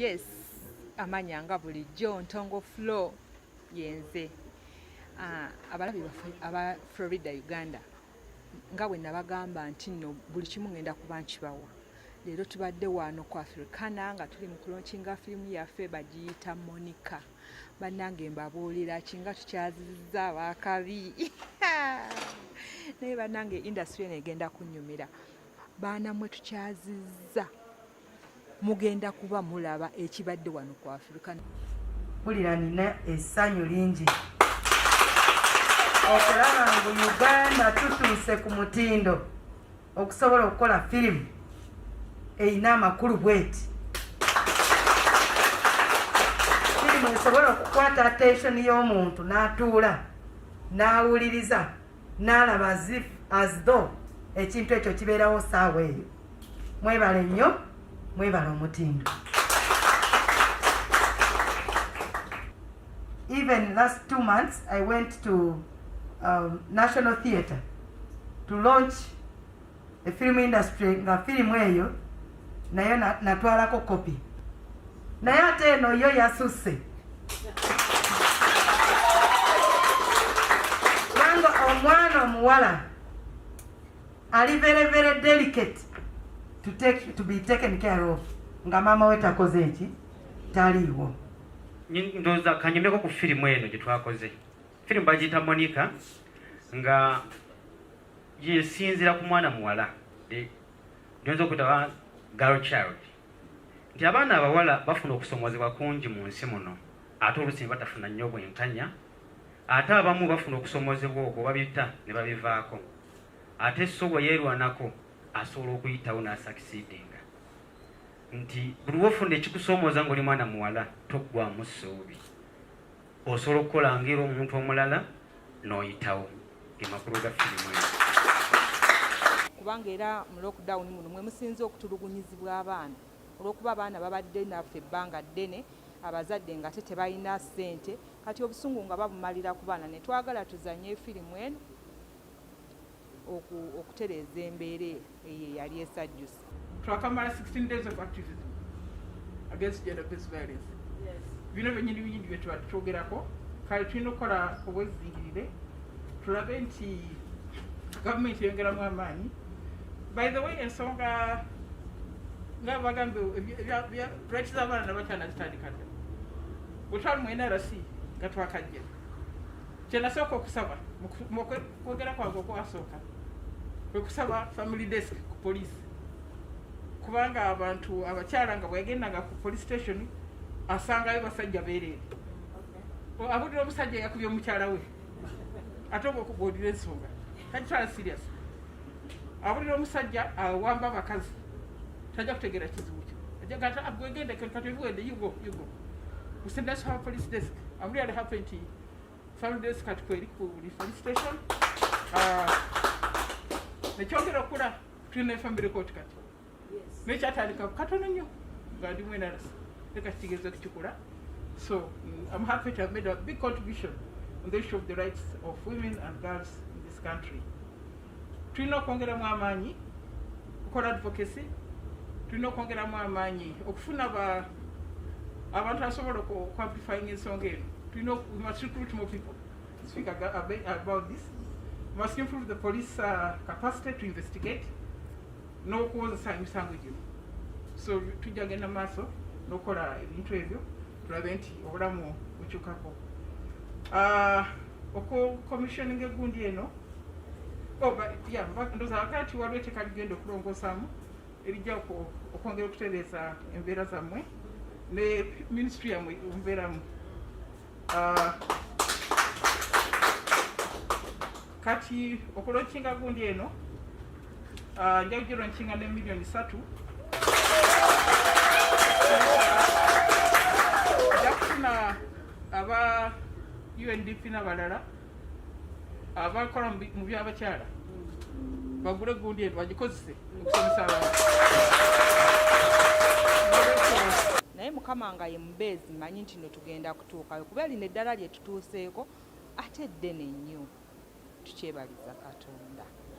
Yes, amanyanga bulijjo Ntongo Flow yenze. Abalabi aba Florida Uganda nga bwe nabagamba nti nno buli kimu ngenda kuba nkibawa. Leero tubadde wano ku Africana nga tuli mu kulonkinga firimu yaffe bagiyita Monica. Bannange mbabuulira kinga tukyazizza abakabi. Naye bannange industry eno egenda kunnyumira. Baana mwe tukyazizza. Mugenda kuba mulaba ekibadde wano ku Africana. Mpulira nina essanyu lingi okulaba ngu Uganda tutuuse ku mutindo okusobola okukola firimu eyina amakulu bweti. Firimu esobola okukwata attention y'omuntu n'atuula n'awuliriza n'alaba as though ekintu ekyo kibeerawo saawa eyo. Mwebale nnyo, mwebale omutindo. Even last 2 months, I went to National Theatre to launch a film industry nga firimu eyo nayo natwalako kopi. Naye ate eno yo yasusse. Kubanga omwana omuwala ali very delicate to be taken care of nga mama we takoze eki taliiwo. Ndoza kanyemeko ku firimu eno gye twakoze. Firimu bagiyita Monica nga yesinzira ku mwana muwala ndoza okutaba girl child. Nti abaana abawala bafuna okusomozebwa kungi mu nsi muno ate oluusi batafuna nnyo bwenkanya. Ate abamu bafuna okusomozebwa okwo babita ne babivaako. Ate so bwe yeerwanako asobola okuyitawo n'asakisidinga. Nti buli wofuna ekikusoomooza ng'oli mwana muwala toggwamu ssuubi. Osobola okukola ng'era omuntu omulala n'oyitawo. Ge makulu ga firimu eyo. Kubanga era mu lockdown muno mwe musinze okutulugunyizibwa abaana. Olw'okuba abaana babadde naffe ebbanga ddene, abazadde nga tebalina ssente, kati obusungu nga babumalira ku baana ne twagala tuzanye firimu eno okutereeza embeera eyo yali esajjusa. Twakamala 16 days of activism against gender-based violence. Yes. Bino byenyini bye twogerako kale tulina okukola obwezingirire tulabe nti gavumenti eyongeramu amaanyi. By the way, ensonga nga bagambe rights z'abaana nabakyala zitandika dda. Bwe twali mu NRC nga twakajja kye nasooka okusaba mu kwogera kwange okwasooka kwe kusaba family desk ku poliisi. Kubanga abantu abakyala nga bweyagendanga ku police station asangayo basajja beereere. Abulira omusajja yakubye omukyala we ate oba okubuulira ensonga takitwala serious. Abulira omusajja awamba abakazi tajja kutegeera kizibu kyo. Ajagata abwegende kati ebiwedde you go. We send us to our police desk. I'm really happy to family desk at Kweri police station. Nekyongera okula tulina family court kati. Nekyatandika katono nnyo nga ndi mu NRC leka kitegeeza kukikola. So I'm happy to have made a big contribution on the issue of the rights of women and girls in this country. Tulina okwongeramu amaanyi okukola advocacy. Tulina okwongeramu amaanyi okufuna abantu asobola oku-amplifying ensonga eno. We must recruit more people to speak about this. We must improve the police capacity to investigate. N'okuwozesa emisango gino. So tujja genda maaso n'okola ebintu ebyo tulabe nti obulamu bukyukako. Commissioning egundi eno ndoza wakati waliwo etteeka ligenda okulongosaamu erijja okwongera okutereeza embeera zammwe ne ministry yammwe omubeeramu. Kati okulonkinga gundi eno nja kugironkinga ne $3 million. Nja kufuna aba UNDP n'abalala abakola mu by'abakyala bagule gundi eno bagikozese okusomesa abantu. Naye Mukama nga ye mubeezi mmanyi nti no tugenda kutuukayo kuba lino eddala lye tutuuseeko ate ddene nnyo. Tukyebaliza Katonda.